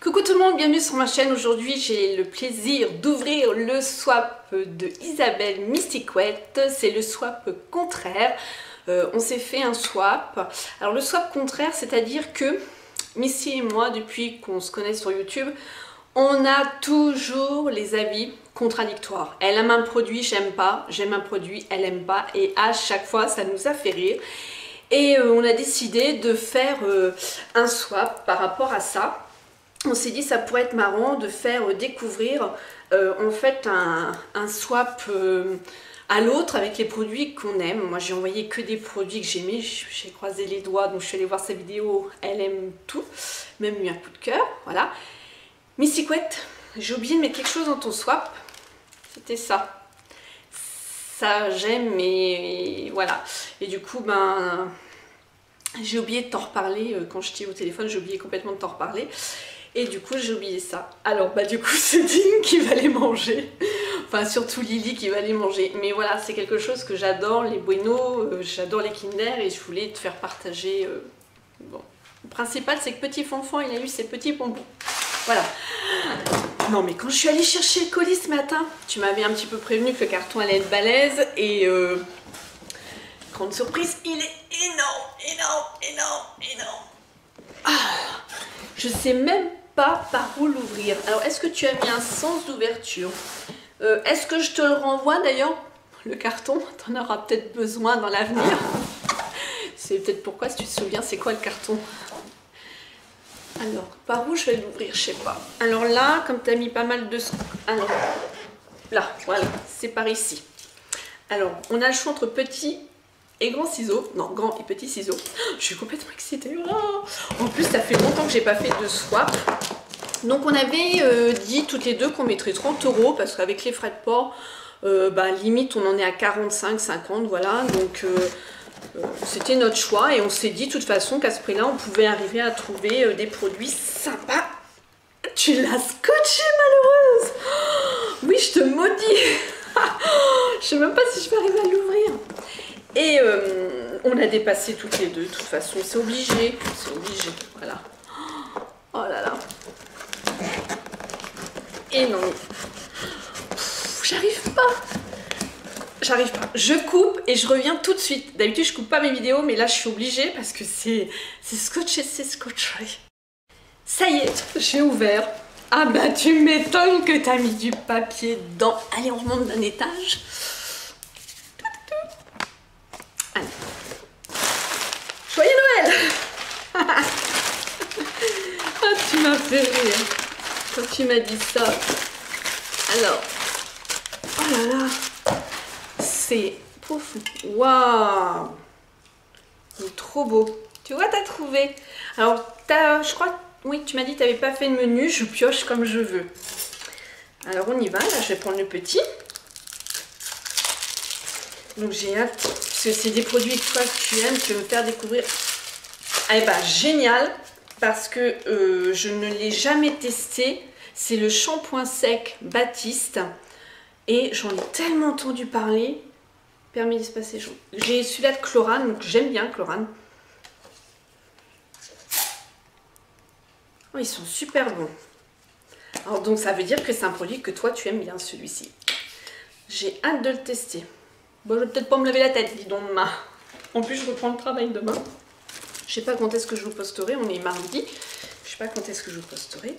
Coucou tout le monde, bienvenue sur ma chaîne. Aujourd'hui j'ai le plaisir d'ouvrir le swap de Isabelle Mysticouette. C'est le swap contraire. On s'est fait un swap. Alors le swap contraire, c'est-à-dire que Missy et moi, depuis qu'on se connaît sur YouTube, on a toujours les avis contradictoires. Elle aime un produit, j'aime pas. J'aime un produit, elle aime pas. Et à chaque fois, ça nous a fait rire. Et on a décidé de faire un swap par rapport à ça. On s'est dit ça pourrait être marrant de faire découvrir en fait un swap à l'autre avec les produits qu'on aime. Moi j'ai envoyé que des produits que j'aimais, j'ai croisé les doigts, donc je suis allée voir sa vidéo, elle aime tout, même eu un coup de cœur, voilà. Mysticouette, j'ai oublié de mettre quelque chose dans ton swap, c'était ça. Ça j'aime, mais voilà. Et du coup ben j'ai oublié de t'en reparler quand j'étais au téléphone, j'ai oublié complètement de t'en reparler. Et du coup j'ai oublié ça. Alors bah du coup c'est Dean qui va les manger. Enfin surtout Lily qui va les manger. Mais voilà, c'est quelque chose que j'adore, les Bueno, j'adore les Kinder et je voulais te faire partager. Bon. Le principal c'est que petit Fonfon il a eu ses petits bonbons. Voilà. Non mais quand je suis allée chercher le colis ce matin, tu m'avais un petit peu prévenu que le carton allait être balèze et grande surprise, il est énorme. Ah, je sais même pas par où l'ouvrir. Alors, est-ce que tu as mis un sens d'ouverture? Est-ce que je te le renvoie d'ailleurs? Le carton, tu en auras peut-être besoin dans l'avenir. C'est peut-être pourquoi, si tu te souviens, c'est quoi le carton? Alors, par où je vais l'ouvrir? Je sais pas. Alors là, comme tu as mis pas mal de... Alors, là, voilà, c'est par ici. Alors, on a le choix entre petit et grand ciseaux, non, grand et petit ciseaux. Je suis complètement excitée. Oh, en plus, ça fait longtemps que j'ai pas fait de swap. Donc, on avait dit toutes les deux qu'on mettrait 30 € parce qu'avec les frais de port, bah, limite, on en est à 45, 50, voilà. Donc, c'était notre choix et on s'est dit de toute façon qu'à ce prix-là, on pouvait arriver à trouver des produits sympas. Tu l'as scotché, malheureuse. Oh, oui, je te maudis. Je sais même pas si je vais arriver à l'ouvrir. Et on l'a dépassé toutes les deux, de toute façon, c'est obligé, voilà. Oh là là. Et non, j'arrive pas, je coupe et je reviens tout de suite. D'habitude, je coupe pas mes vidéos, mais là, je suis obligée parce que c'est scotché, c'est scotché. Ça y est, j'ai ouvert. Ah bah, tu m'étonnes que t'as mis du papier dedans. Allez, on remonte d'un étage. Allez. Joyeux Noël. Ah, tu m'as fait rire quand tu m'as dit ça. Alors, oh là là, c'est profond. Waouh, il est trop beau. Tu vois, t'as trouvé. Alors, je crois, oui, tu m'as dit que tu n'avais pas fait de menu. Je pioche comme je veux. Alors, on y va. Là, je vais prendre le petit. Donc j'ai hâte, parce que c'est des produits que toi tu aimes, tu veux me faire découvrir. Eh ben génial, parce que je ne l'ai jamais testé. C'est le shampoing sec Baptiste. Et j'en ai tellement entendu parler. Permis d'espacer chaud. J'ai celui-là de Chlorane, donc j'aime bien Chlorane. Oh, ils sont super bons. Alors donc ça veut dire que c'est un produit que toi tu aimes bien, celui-ci. J'ai hâte de le tester. Bon, je vais peut-être pas me lever la tête, dis donc, demain. En plus, je reprends le travail demain. Je sais pas quand est-ce que je vous posterai, on est mardi. Je sais pas quand est-ce que je vous posterai.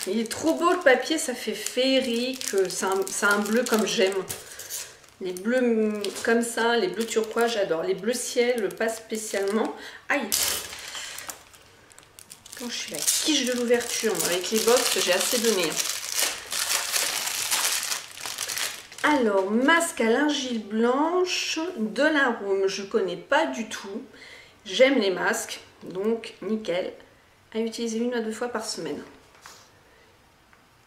Il est trop beau le papier, ça fait féerique. C'est un bleu comme j'aime. Les bleus comme ça, les bleus turquoise, j'adore. Les bleus ciel, pas spécialement. Aïe! Quand je suis la quiche de l'ouverture, avec les box, j'ai assez donné. Alors, masque à l'argile blanche de l'arôme, je connais pas du tout. J'aime les masques, donc nickel. À utiliser 1 à 2 fois par semaine.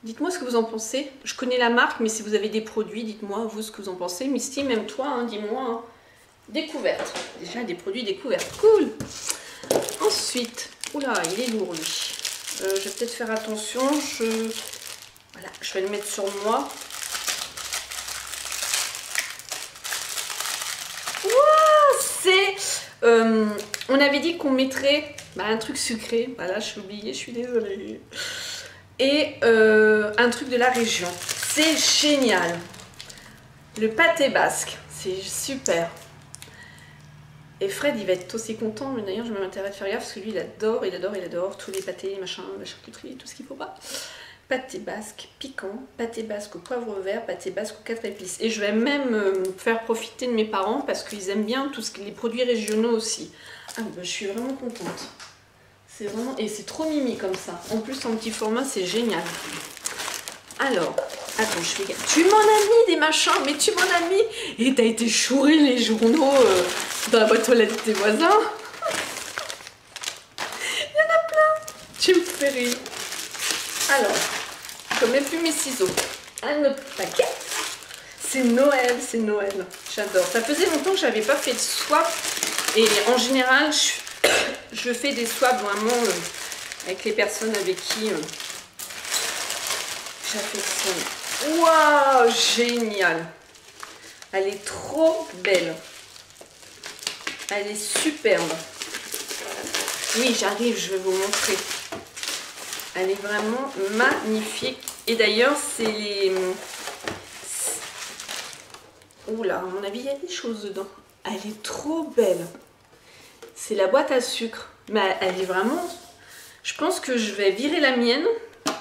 Dites-moi ce que vous en pensez. Je connais la marque, mais si vous avez des produits, dites-moi vous ce que vous en pensez. Misty, même toi, hein, dis-moi. Hein. Découverte. Déjà des produits découvertes. Cool. Ensuite, oula, il est lourd lui. Je vais peut-être faire attention. Voilà, je vais le mettre sur moi. C'est On avait dit qu'on mettrait un truc sucré. Voilà, je suis oubliée, je suis désolée. Et un truc de la région. C'est génial. Le pâté basque, c'est super. Et Fred, il va être aussi content. Mais d'ailleurs, je m'intéresse de faire gaffe parce que lui, il adore tous les pâtés, machin, la charcuterie, tout ce qu'il faut pas. Pâté basque piquant, pâté basque au poivre vert, pâté basque aux 4 épices. Et je vais même faire profiter de mes parents parce qu'ils aiment bien tous les produits régionaux aussi. Ah, bah, je suis vraiment contente. C'est vraiment... Et c'est trop mimi comme ça. En plus, en petit format, c'est génial. Alors, attends, je fais gaffe. Tu m'en as mis des machins, mais tu m'en as mis. Et t'as été chourer les journaux dans la boîte aux lettres des voisins. Il y en a plein. Tu me fais rire. Alors, je mets plus mes ciseaux. Un autre paquet. C'est Noël, c'est Noël. J'adore. Ça faisait longtemps que j'avais pas fait de swap. Et en général, je fais des swaps vraiment avec les personnes avec qui j'affectionne. Waouh, génial. Elle est trop belle. Elle est superbe. Oui, j'arrive, je vais vous montrer. Elle est vraiment magnifique. Et d'ailleurs, c'est les... Oula, à mon avis, il y a des choses dedans. Elle est trop belle. C'est la boîte à sucre. Mais elle est vraiment... Je pense que je vais virer la mienne.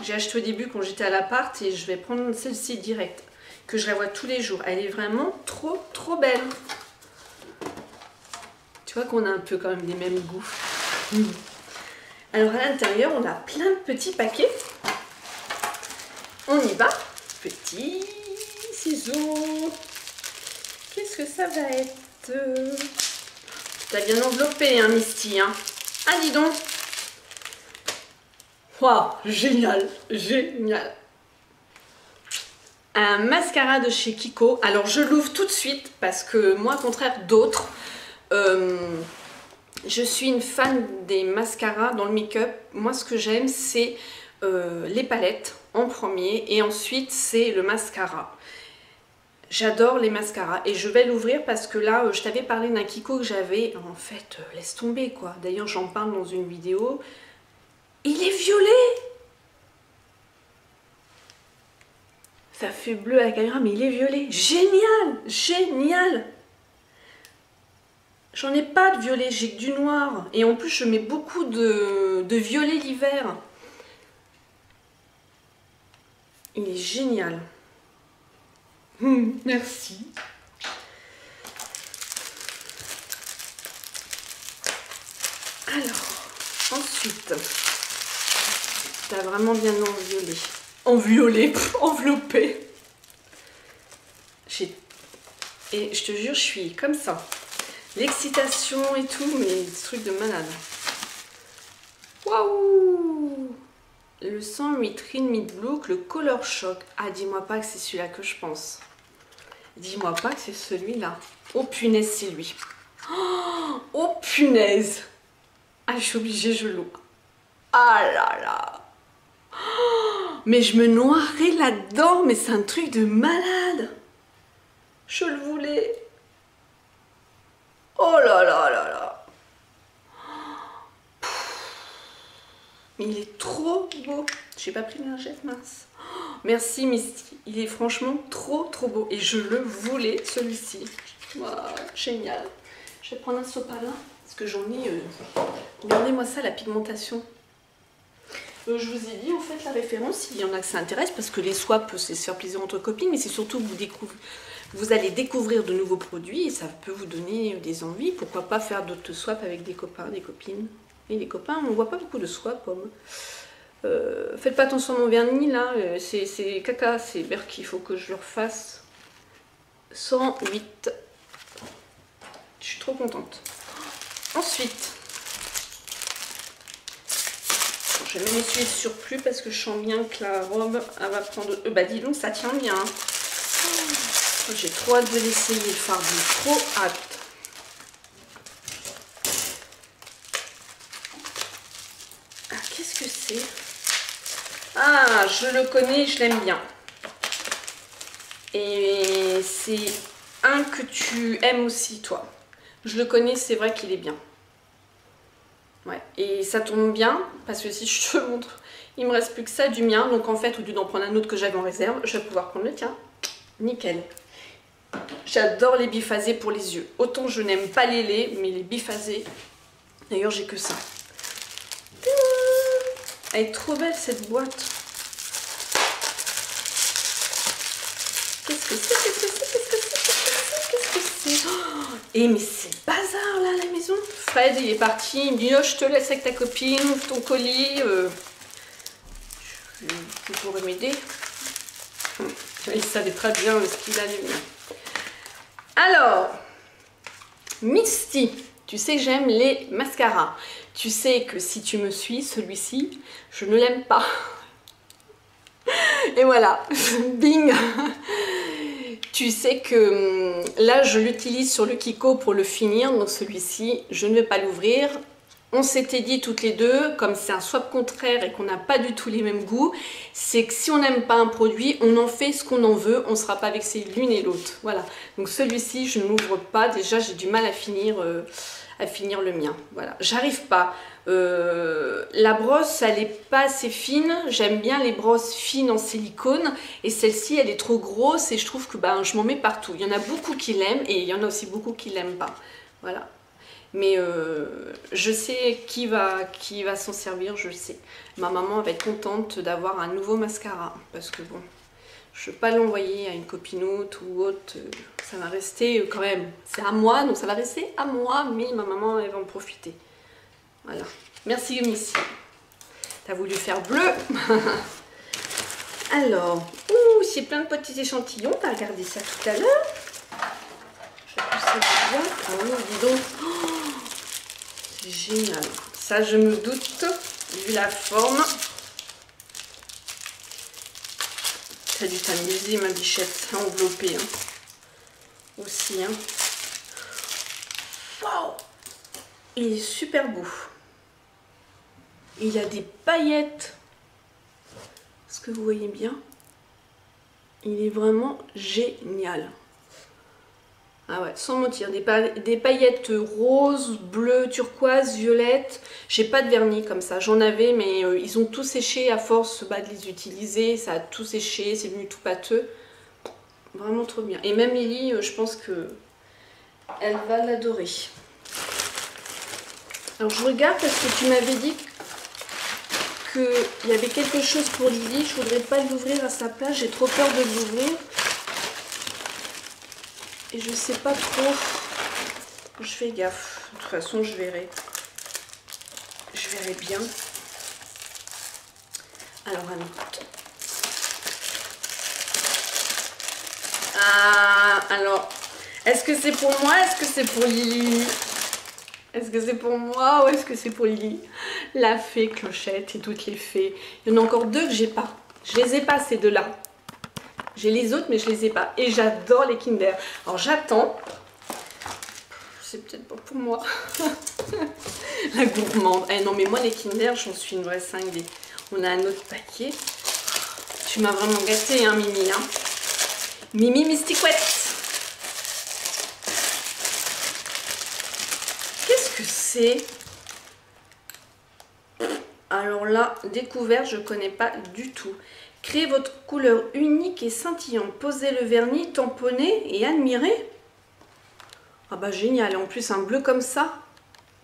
J'ai acheté au début quand j'étais à l'appart et je vais prendre celle-ci direct. Que je la vois tous les jours. Elle est vraiment trop, trop belle. Tu vois qu'on a un peu quand même les mêmes goûts. Alors à l'intérieur, on a plein de petits paquets. On y va. Petits ciseaux. Qu'est-ce que ça va être? T'as bien enveloppé, hein, Misty, hein. Ah, dis donc. Waouh, génial, génial. Un mascara de chez Kiko. Alors, je l'ouvre tout de suite parce que moi, au contraire d'autres, je suis une fan des mascaras dans le make-up. Moi, ce que j'aime, c'est les palettes en premier et ensuite, c'est le mascara. J'adore les mascaras et je vais l'ouvrir parce que là, je t'avais parlé d'un Kiko que j'avais. En fait, laisse tomber quoi. D'ailleurs, j'en parle dans une vidéo. Il est violet. Ça fait bleu à la caméra, mais il est violet. Génial, génial. J'en ai pas de violet, j'ai que du noir. Et en plus, je mets beaucoup de violet l'hiver. Il est génial. Merci. Alors, ensuite, t'as vraiment bien enviolé. Enviolé, enveloppé. Et je te jure, je suis comme ça. L'excitation et tout, mais ce truc de malade. Waouh! Le 108 Real Meat Look, le Color Shock. Ah, dis-moi pas que c'est celui-là que je pense. Dis-moi pas que c'est celui-là. Oh punaise, c'est lui. Oh punaise. Ah, je suis obligée, je l'ouvre. Ah là là. Mais je me noierai là-dedans, mais c'est un truc de malade. Je le voulais. Oh là là là là. Il est trop beau. J'ai pas pris de lingette mince. Merci Misty. Il est franchement trop trop beau. Et je le voulais celui-ci. Wow, génial. Je vais prendre un sopalin. Parce que j'en ai... Regardez-moi ça, la pigmentation. Je vous ai dit en fait la référence, il y en a que ça intéresse. Parce que les swaps, c'est se faire plaisir entre copines. Mais c'est surtout que vous allez découvrir de nouveaux produits. Et ça peut vous donner des envies. Pourquoi pas faire d'autres swaps avec des copains, des copines. Et les copains, on voit pas beaucoup de swaps. Faites pas attention à mon vernis là, c'est caca, c'est Berk, il faut que je le refasse. 108. Je suis trop contente. Ensuite, je vais même essuyer le surplus parce que je sens bien que la robe elle va prendre. Bah dis donc, ça tient bien. J'ai trop hâte de l'essayer, le fardeau, trop hâte. Ah, qu'est-ce que c'est? Ah, je le connais, je l'aime bien. Et c'est un que tu aimes aussi, toi. Je le connais, c'est vrai qu'il est bien. Ouais. Et ça tombe bien, parce que si je te montre, il me reste plus que ça du mien. Donc en fait, au lieu d'en prendre un autre que j'avais en réserve, je vais pouvoir prendre le tien. Nickel. J'adore les biphasés pour les yeux. Autant je n'aime pas les laits, mais les biphasés, d'ailleurs j'ai que ça. Elle est trop belle cette boîte. Qu'est-ce que c'est? Qu'est-ce que c'est? Qu'est-ce que c'est? Qu'est-ce que c'est? Oh, et mais c'est bazar là à la maison. Fred il est parti, il me dit oh, je te laisse avec ta copine, ouvre ton colis. Tu pourrais m'aider. Il savait très bien ce qu'il allait venir. Alors, Misty, tu sais que j'aime les mascaras. Tu sais que si tu me suis, celui-ci, je ne l'aime pas. Et voilà, bing. Tu sais que là, je l'utilise sur le Kiko pour le finir. Donc celui-ci, je ne vais pas l'ouvrir. On s'était dit toutes les deux, comme c'est un swap contraire et qu'on n'a pas du tout les mêmes goûts, c'est que si on n'aime pas un produit, on en fait ce qu'on en veut, on ne sera pas vexé l'une et l'autre. Voilà, donc celui-ci, je ne l'ouvre pas. Déjà, j'ai du mal à finir le mien. Voilà, j'arrive pas. La brosse, elle n'est pas assez fine. J'aime bien les brosses fines en silicone. Et celle-ci, elle est trop grosse et je trouve que je m'en mets partout. Il y en a beaucoup qui l'aiment et il y en a aussi beaucoup qui l'aiment pas. Voilà. Mais je sais qui va s'en servir, je le sais. Ma maman va être contente d'avoir un nouveau mascara. Parce que bon, je ne vais pas l'envoyer à une copinote ou autre. Ça va rester quand même. C'est à moi, donc ça va rester à moi. Mais ma maman, elle va en profiter. Voilà. Merci Missy. T'as voulu faire bleu. Alors, c'est plein de petits échantillons. T'as regardé ça tout à l'heure. Je vais pousser bien. Oh, dis donc. Oh, c'est génial. Ça, je me doute, vu la forme. T'as dû t'amuser, ma bichette, enveloppée. Hein. Aussi. Hein. Wow. Il est super beau. Il a des paillettes. Est-ce que vous voyez bien? Il est vraiment génial. Ah ouais, sans mentir, des paillettes roses, bleues, turquoise, violettes. J'ai pas de vernis comme ça, j'en avais, mais ils ont tout séché à force de les utiliser. Ça a tout séché, c'est devenu tout pâteux. Vraiment trop bien. Et même Lily, je pense que elle va l'adorer. Alors je regarde parce que tu m'avais dit qu'il y avait quelque chose pour Lily. Je voudrais pas l'ouvrir à sa place, j'ai trop peur de l'ouvrir. Et je sais pas trop. Je fais gaffe. De toute façon, je verrai. Je verrai bien. Alors, un autre. Ah, alors, est-ce que c'est pour moi? Est-ce que c'est pour Lily? Est-ce que c'est pour moi ou est-ce que c'est pour Lily? La fée Clochette et toutes les fées. Il y en a encore deux que j'ai pas. Je les ai pas, ces deux-là. J'ai les autres, mais je les ai pas. Et j'adore les Kinder. Alors j'attends. C'est peut-être pas pour moi. La gourmande. Eh non, mais moi, les Kinder, j'en suis une vraie cinglée. On a un autre paquet. Tu m'as vraiment gâtée, hein, Mimi. Hein. Mimi Mysticouette. Qu'est-ce que c'est? Alors là, découverte, je connais pas du tout. Créez votre couleur unique et scintillante. Posez le vernis, tamponnez et admirez. Ah bah génial, et en plus un bleu comme ça,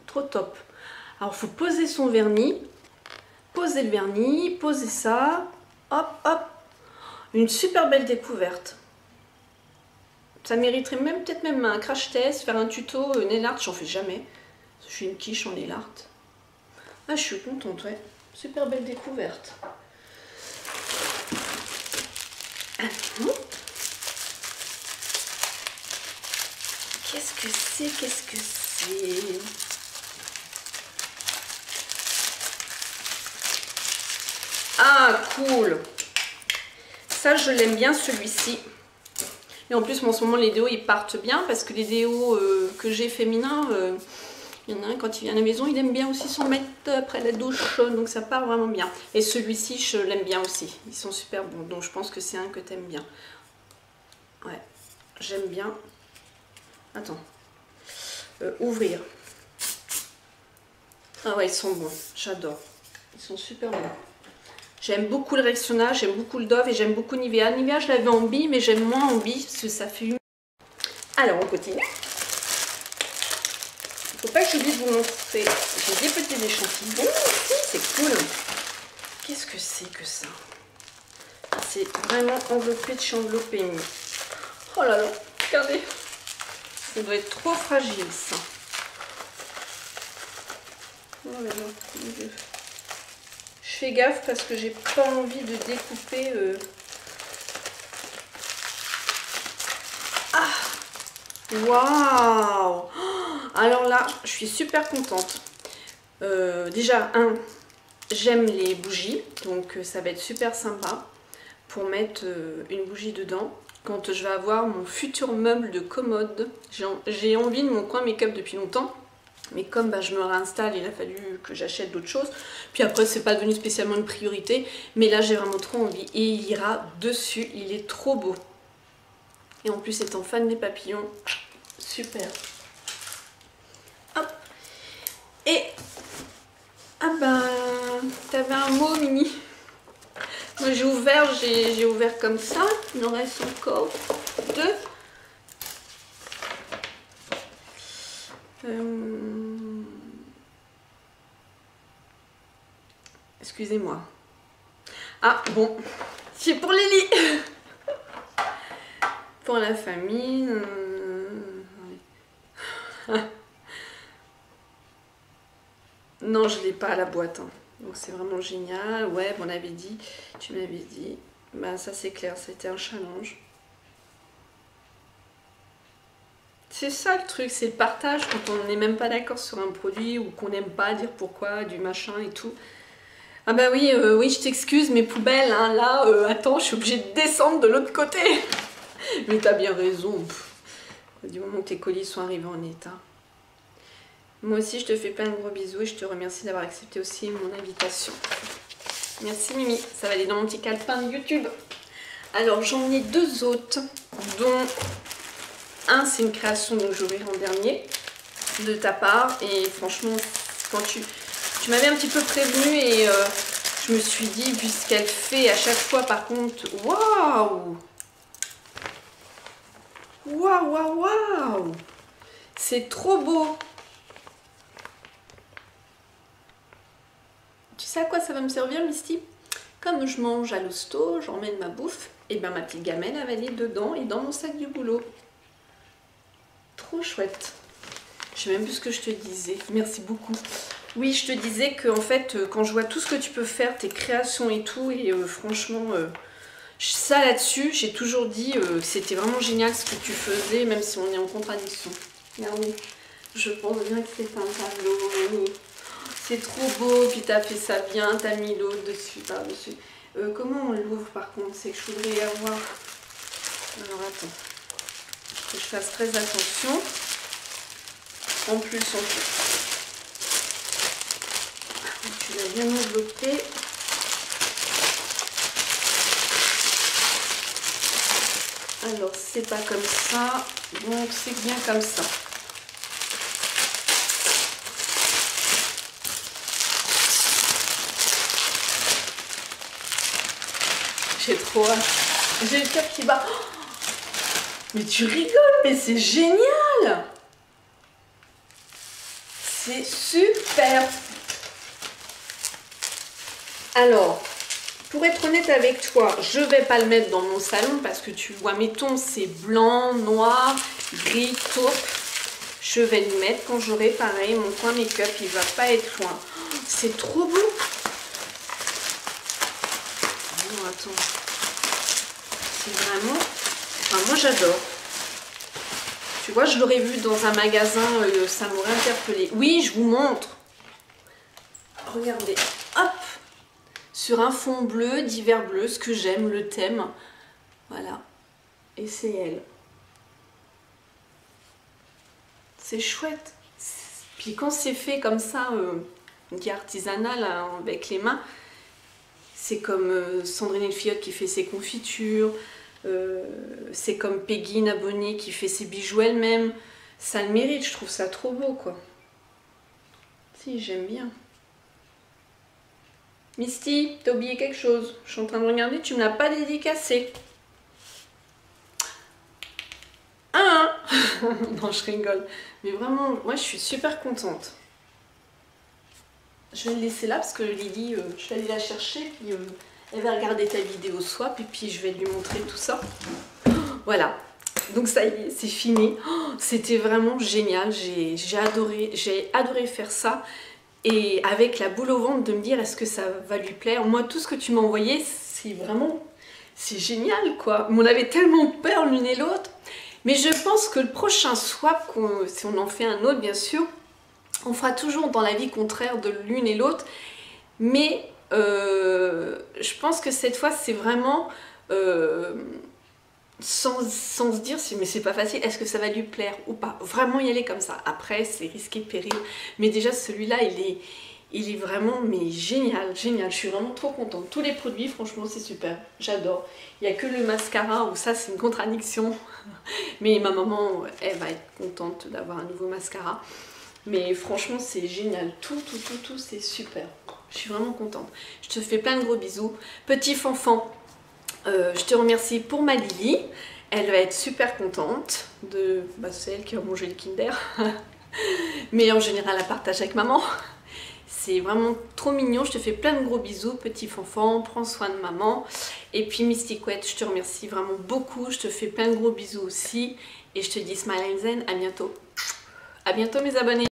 trop top. Alors il faut poser son vernis, poser le vernis, poser ça, hop hop. Une super belle découverte. Ça mériterait même peut-être même un crash test, faire un tuto nail art, j'en fais jamais. Je suis une quiche en nail art. Ah je suis contente, ouais. Super belle découverte. Qu'est-ce que c'est? Qu'est-ce que c'est? Ah, cool! Ça, je l'aime bien, celui-ci. Et en plus, moi, en ce moment, les déos, ils partent bien parce que les déos que j'ai féminins, il y en a un, quand il vient à la maison, il aime bien aussi s'en mettre après la douche. Donc, ça part vraiment bien. Et celui-ci, je l'aime bien aussi. Ils sont super bons. Donc, je pense que c'est un que tu aimes bien. Ouais, j'aime bien. Attends. Ouvrir. Ah ouais, ils sont bons, j'adore. Ils sont super bons. J'aime beaucoup le Rexona, j'aime beaucoup le Dove et j'aime beaucoup Nivea. Nivea, je l'avais en bille, mais j'aime moins en bille parce que ça fait une... Alors, on continue. Faut pas que j'oublie de vous montrer. J'ai des petits échantillons aussi, c'est cool. Qu'est-ce que c'est que ça? C'est vraiment enveloppé de chez Enveloppé Me. Oh là là, regardez. Ça doit être trop fragile, ça. Oh là là, mon Dieu. Je fais gaffe parce que j'ai pas envie de découper. Ah! Waouh! Alors là, je suis super contente. Déjà, j'aime les bougies, donc ça va être super sympa pour mettre une bougie dedans. Quand je vais avoir mon futur meuble de commode, j'ai envie de mon coin make-up depuis longtemps. Mais comme bah, je me réinstalle, il a fallu que j'achète d'autres choses. Puis après, c'est pas devenu spécialement une priorité. Mais là, j'ai vraiment trop envie. Et il ira dessus. Il est trop beau. Et en plus, étant fan des papillons, super. Hop. Et... ah bah... t'avais un mot, Mimi. Moi, j'ai ouvert comme ça. Il en reste encore 2. Excusez-moi. Ah, bon. C'est pour Lily. Pour la famille. Non, je ne l'ai pas à la boîte. Hein. Donc, c'est vraiment génial. Ouais, on avait dit. Tu m'avais dit. Ben, ça, c'est clair. C'était un challenge. C'est ça le truc, c'est le partage quand on n'est même pas d'accord sur un produit ou qu'on n'aime pas dire pourquoi, du machin et tout. Ah bah oui, oui je t'excuse mes poubelles, hein, là, attends, je suis obligée de descendre de l'autre côté. Mais t'as bien raison, du moment que tes colis sont arrivés en état. Moi aussi je te fais plein de gros bisous et je te remercie d'avoir accepté aussi mon invitation. Merci Mimi, ça va aller dans mon petit calepin de YouTube. Alors j'en ai 2 autres, dont... un, c'est une création dont j'ouvrirai en dernier de ta part. Et franchement, quand tu m'avais un petit peu prévenu et je me suis dit, puisqu'elle fait à chaque fois, par contre, waouh! Waouh, waouh, waouh! C'est trop beau! Tu sais à quoi ça va me servir, Misty? Comme je mange à l'hosto, j'emmène ma bouffe, et ben ma petite gamelle, elle va aller dedans et dans mon sac du boulot. Trop chouette. Je sais même plus ce que je te disais. Merci beaucoup. Oui, je te disais que en fait, quand je vois tout ce que tu peux faire, tes créations et tout, et franchement, ça là-dessus, j'ai toujours dit que c'était vraiment génial ce que tu faisais, même si on est en contradiction. Regardez, je pense bien que c'est un tableau. C'est trop beau, puis t'as fait ça bien, t'as mis l'autre dessus, par-dessus. Comment on l'ouvre par contre? C'est que je voudrais avoir... Alors attends. Que je fasse très attention. En plus, tu l'as bien enveloppé. Alors, c'est pas comme ça, donc c'est bien comme ça. J'ai trop hâte. J'ai le cœur qui bat. Mais tu rigoles, mais c'est génial! C'est super! Alors, pour être honnête avec toi, je vais pas le mettre dans mon salon parce que tu vois, mes tons c'est blanc, noir, gris, taupe. Je vais le mettre quand j'aurai pareil, mon coin make-up, il va pas être loin. C'est trop beau! Non, attends. C'est vraiment... Enfin, moi j'adore. Tu vois, je l'aurais vu dans un magasin, ça m'aurait interpellé. Oui, je vous montre. Regardez, hop, sur un fond bleu, divers bleu, ce que j'aime, le thème. Voilà, et c'est elle. C'est chouette. Puis quand c'est fait comme ça, qui est artisanal, hein, avec les mains, c'est comme Sandrine Elfiotte qui fait ses confitures. C'est comme Peggy Nabonnet qui fait ses bijoux elle-même. Ça le mérite, je trouve ça trop beau quoi. Si, j'aime bien. Misty, t'as oublié quelque chose. Je suis en train de regarder, tu me l'as pas dédicacé. Ah non, je rigole. Mais vraiment, moi je suis super contente. Je vais le laisser là parce que Lily, je vais aller la chercher. Puis, elle va regarder ta vidéo swap et puis je vais lui montrer tout ça. Voilà. Donc ça y est, c'est fini. Oh, c'était vraiment génial. J'ai adoré faire ça. Et avec la boule au ventre de me dire est-ce que ça va lui plaire. Moi, tout ce que tu m'as envoyé, c'est vraiment... C'est génial, quoi. On avait tellement peur l'une et l'autre. Mais je pense que le prochain swap, si on en fait un autre, bien sûr, on fera toujours dans la vie contraire de l'une et l'autre. Mais je pense que cette fois, c'est vraiment... sans se dire mais c'est pas facile, est-ce que ça va lui plaire ou pas, vraiment y aller comme ça. Après c'est risqué péril, mais déjà celui-là il est vraiment mais génial, génial, je suis vraiment trop contente. Tous les produits franchement c'est super, j'adore. Il n'y a que le mascara où ça c'est une contradiction, mais ma maman elle va être contente d'avoir un nouveau mascara. Mais franchement c'est génial, tout c'est super, je suis vraiment contente. Je te fais plein de gros bisous, petit fanfan. Je te remercie pour ma Lily, elle va être super contente de... c'est elle qui va manger le Kinder, mais en général elle partage avec maman. C'est vraiment trop mignon, je te fais plein de gros bisous, petit fanfan, prends soin de maman. Et puis Mysticouette, je te remercie vraiment beaucoup, je te fais plein de gros bisous aussi. Et je te dis smile and zen, à bientôt. À bientôt mes abonnés.